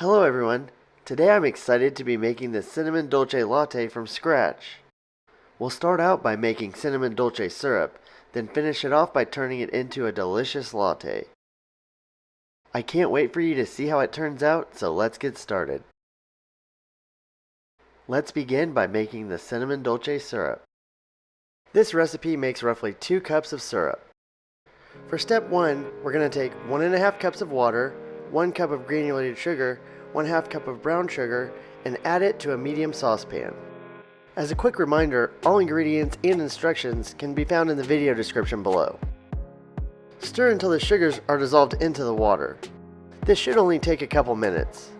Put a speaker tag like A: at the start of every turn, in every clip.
A: Hello everyone! Today I'm excited to be making the Cinnamon Dolce Latte from scratch. We'll start out by making Cinnamon Dolce Syrup, then finish it off by turning it into a delicious latte. I can't wait for you to see how it turns out, so let's get started. Let's begin by making the Cinnamon Dolce Syrup. This recipe makes roughly 2 cups of syrup. For step 1, we're going to take 1.5 cups of water, 1 cup of granulated sugar, 1/2 cup of brown sugar, and add it to a medium saucepan. As a quick reminder, all ingredients and instructions can be found in the video description below. Stir until the sugars are dissolved into the water. This should only take a couple minutes.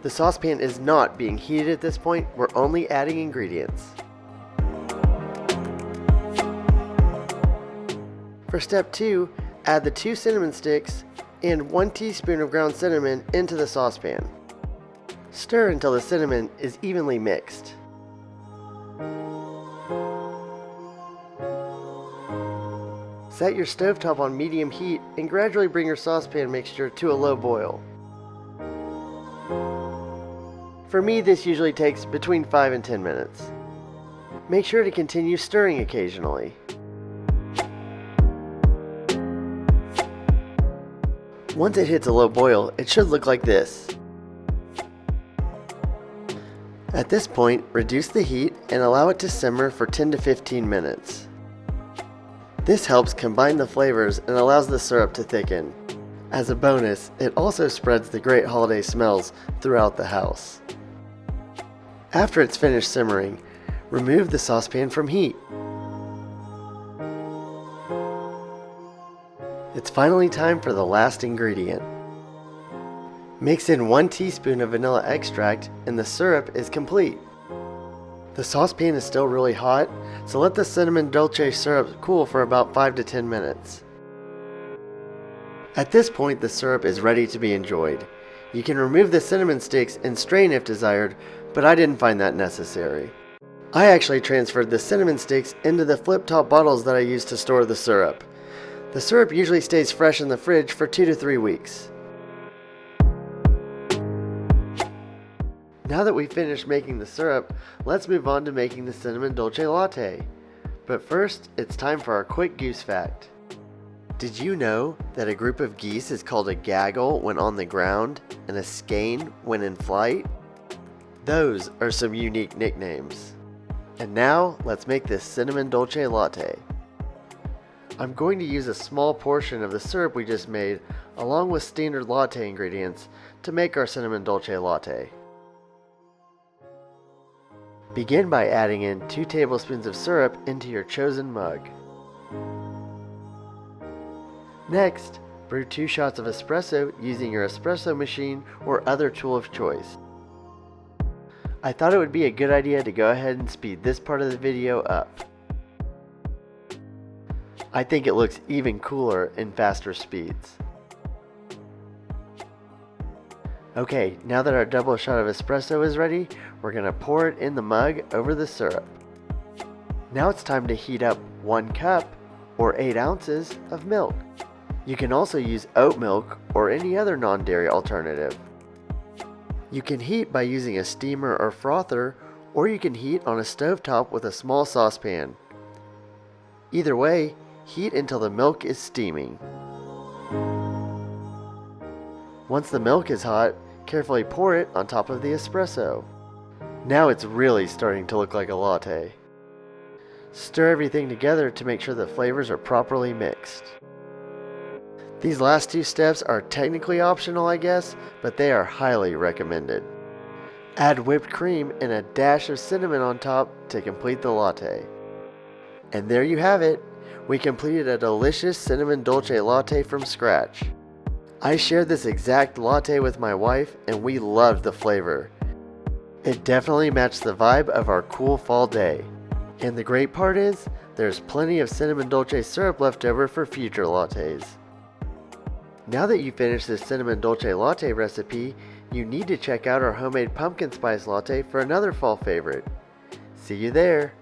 A: The saucepan is not being heated at this point, we're only adding ingredients. For step 2, add the 2 cinnamon sticks and 1 teaspoon of ground cinnamon into the saucepan. Stir until the cinnamon is evenly mixed. Set your stovetop on medium heat and gradually bring your saucepan mixture to a low boil. For me, this usually takes between 5 and 10 minutes. Make sure to continue stirring occasionally. Once it hits a low boil, it should look like this. At this point, reduce the heat and allow it to simmer for 10 to 15 minutes. This helps combine the flavors and allows the syrup to thicken. As a bonus, it also spreads the great holiday smells throughout the house. After it's finished simmering, remove the saucepan from heat. It's finally time for the last ingredient. Mix in 1 teaspoon of vanilla extract and the syrup is complete. The saucepan is still really hot, so let the Cinnamon Dolce syrup cool for about 5 to 10 minutes. At this point, the syrup is ready to be enjoyed. You can remove the cinnamon sticks and strain if desired, but I didn't find that necessary. I actually transferred the cinnamon sticks into the flip-top bottles that I used to store the syrup. The syrup usually stays fresh in the fridge for 2 to 3 weeks. Now that we've finished making the syrup, let's move on to making the Cinnamon Dolce Latte. But first, it's time for our quick goose fact. Did you know that a group of geese is called a gaggle when on the ground and a skein when in flight? Those are some unique nicknames. And now, let's make this Cinnamon Dolce Latte. I'm going to use a small portion of the syrup we just made along with standard latte ingredients to make our Cinnamon Dolce Latte. Begin by adding in 2 tablespoons of syrup into your chosen mug. Next, brew 2 shots of espresso using your espresso machine or other tool of choice. I thought it would be a good idea to go ahead and speed this part of the video up. I think it looks even cooler in faster speeds. Okay, now that our double shot of espresso is ready, we're going to pour it in the mug over the syrup. Now it's time to heat up 1 cup or 8 ounces of milk. You can also use oat milk or any other non-dairy alternative. You can heat by using a steamer or frother, or you can heat on a stovetop with a small saucepan. Either way, heat until the milk is steaming. Once the milk is hot, carefully pour it on top of the espresso. Now it's really starting to look like a latte. Stir everything together to make sure the flavors are properly mixed. These last 2 steps are technically optional, I guess, but they are highly recommended. Add whipped cream and a dash of cinnamon on top to complete the latte. And there you have it. We completed a delicious Cinnamon Dolce Latte from scratch. I shared this exact latte with my wife and we loved the flavor. It definitely matched the vibe of our cool fall day. And the great part is, there's plenty of Cinnamon Dolce syrup left over for future lattes. Now that you finished this Cinnamon Dolce Latte recipe, you need to check out our homemade pumpkin spice latte for another fall favorite. See you there!